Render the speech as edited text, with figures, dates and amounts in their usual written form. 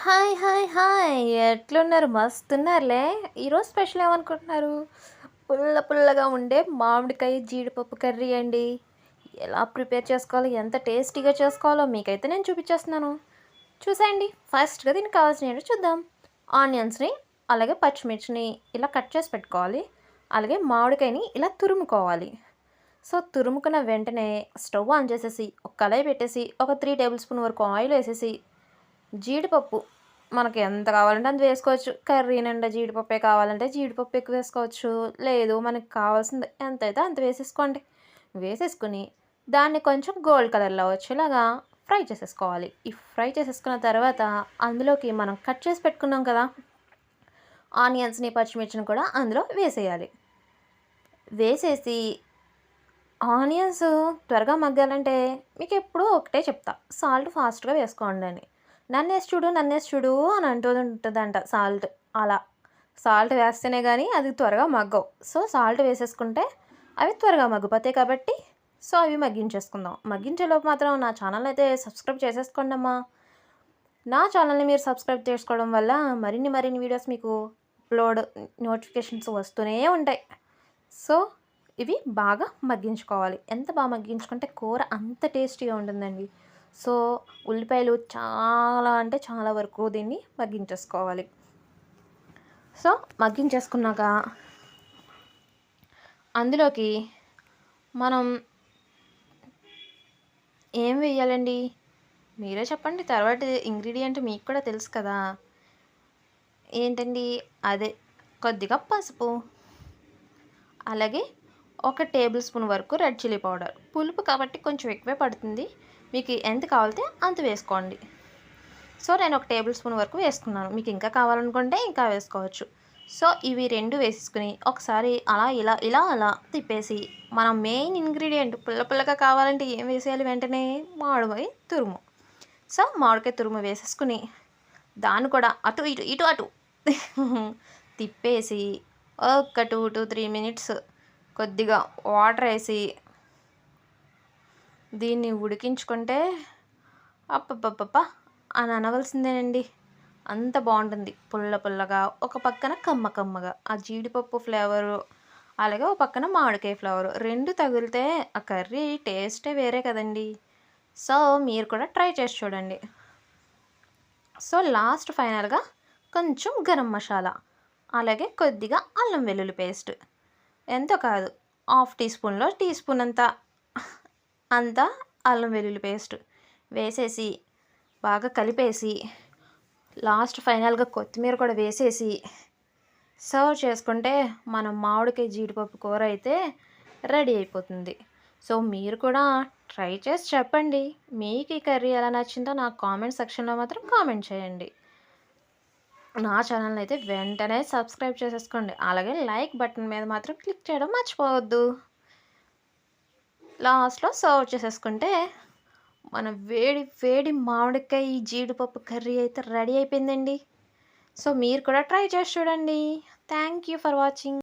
Hi hi hi ఎట్లున్నారు? మస్తున్నారులే. ఈరోజు special ఏమనుకుంటున్నారు? పుల్ల పుల్లగా ఉండే మామిడికాయ జీడిపప్పు కర్రీ అండి. ఎలా ప్రిపేర్ చేసుకోవాలో, ఎంత టేస్టీగా చేసుకోవాలో మీకైతే నేను చూపించేస్తున్నాను. చూసేయండి. ఫస్ట్గా దీనికి కావాల్సినవి చూద్దాం. ఆనియన్స్ని, అలాగే పచ్చిమిర్చిని ఇలా కట్ చేసి పెట్టుకోవాలి. అలాగే మామిడికాయని ఇలా తురుముకోవాలి. సో తురుముకున్న వెంటనే స్టవ్ ఆన్ చేసేసి ఒక కళాయి పెట్టేసి ఒక 3 టేబుల్ స్పూన్ వరకు ఆయిల్ వేసేసి జీడిపప్పు మనకి ఎంత కావాలంటే అంత వేసుకోవచ్చు. కర్రీ నిండా జీడిపప్పే కావాలంటే జీడిపప్పు ఎక్కువ వేసుకోవచ్చు. లేదు మనకి కావాల్సింది ఎంతైతే అంత వేసేసుకోండి. వేసేసుకుని దాన్ని కొంచెం గోల్డ్ కలర్లో వచ్చేలాగా ఫ్రై చేసేసుకోవాలి. ఈ ఫ్రై చేసేసుకున్న తర్వాత అందులోకి మనం కట్ చేసి పెట్టుకున్నాం కదా ఆనియన్స్ని, పచ్చిమిర్చిని కూడా అందులో వేసేయాలి. వేసేసి ఆనియన్స్ త్వరగా మగ్గాలంటే మీకు ఎప్పుడూ ఒకటే చెప్తా, సాల్ట్ ఫాస్ట్గా వేసుకోండి అని. నన్నేసి చూడు నన్నేసి చూడు అని అంటూ ఉంటుందంట సాల్ట్. అలా సాల్ట్ వేస్తేనే కానీ అది త్వరగా మగ్గవు. సో సాల్ట్ వేసేసుకుంటే అవి త్వరగా మగ్గిపోతాయి కాబట్టి సో అవి మగ్గించేసుకుందాం. మగ్గించేలోపు మాత్రం నా ఛానల్ అయితే సబ్స్క్రైబ్ చేసేసుకోండి అమ్మా. నా ఛానల్ని మీరు సబ్స్క్రైబ్ చేసుకోవడం వల్ల మరిన్ని వీడియోస్ మీకు అప్లోడ్ నోటిఫికేషన్స్ వస్తూనే ఉంటాయి. సో ఇవి బాగా మగ్గించుకోవాలి. ఎంత బాగా మగ్గించుకుంటే కూర అంత టేస్టీగా ఉంటుందండి. సో ఉల్లిపాయలు చాలా అంటే చాలా వరకు దీన్ని మగ్గించేసుకోవాలి. సో మగ్గించేసుకున్నాక అందులోకి మనం ఏం వేయాలండి మీరే చెప్పండి. తర్వాత ఇంగ్రీడియంట్ మీకు కూడా తెలుసు కదా ఏంటండి, అదే కొద్దిగా పసుపు, అలాగే 1 టేబుల్ స్పూన్ వరకు రెడ్ చిల్లీ పౌడర్. పులుపు కాబట్టి కొంచెం ఎక్కువే పడుతుంది. మీకు ఎంత కావాలితే అంత వేసుకోండి. సో నేను 1 టేబుల్ స్పూన్ వరకు వేసుకున్నాను. మీకు ఇంకా కావాలనుకుంటే ఇంకా వేసుకోవచ్చు. సో ఇవి 2 వేసుకుని ఒకసారి అలా ఇలా ఇలా అలా తిప్పేసి మనం మెయిన్ ఇంగ్రీడియంట్ పుల్లగా కావాలంటే ఏం వేసేయాలి వెంటనే? మామిడికాయ తురుము. సో మామిడికాయ తురుము వేసేసుకుని దాన్ని కూడా అటు ఇటు ఇటు అటు తిప్పేసి ఒక 2 to 3 మినిట్స్ కొద్దిగా వాటర్ వేసి దీన్ని ఉడికించుకుంటే అప్పప్పప్ప అని అనవలసిందేనండి. అంత బాగుంటుంది. పుల్లగా ఒక పక్కన కమ్మగా ఆ జీడిపప్పు ఫ్లేవరు, అలాగే ఒక పక్కన మామిడికాయ ఫ్లేవరు 2 తగిలితే ఆ కర్రీ టేస్టే వేరే కదండి. సో మీరు కూడా ట్రై చేసి చూడండి. సో లాస్ట్ ఫైనల్గా కొంచెం గరం మసాలా, అలాగే కొద్దిగా అల్లం వెల్లుల్లి పేస్ట్, ఎంతో కాదు హాఫ్ టీ స్పూన్లో టీ స్పూన్ అంతా అల్లం వెల్లుల్లి పేస్ట్ వేసేసి బాగా కలిపేసి లాస్ట్ ఫైనల్గా కొత్తిమీర కూడా వేసేసి సర్వ్ చేసుకుంటే మన మామిడికాయ జీడిపప్పు కూర అయితే రెడీ అయిపోతుంది. సో మీరు కూడా ట్రై చేసి చెప్పండి. మీకు ఈ కర్రీ ఎలా నచ్చిందో నాకు కామెంట్ సెక్షన్లో మాత్రం కామెంట్ చేయండి. నా ఛానల్ అయితే వెంటనే సబ్స్క్రైబ్ చేసేసుకోండి. అలాగే లైక్ బటన్ మీద మాత్రం క్లిక్ చేయడం మర్చిపోవద్దు. లాస్ట్లో సర్వ్ చేసేసుకుంటే మన వేడి మామిడికాయ జీడిపప్పు కర్రీ అయితే రెడీ అయిపోయిందండి. సో మీరు కూడా ట్రై చేసి చూడండి. Thank you for watching.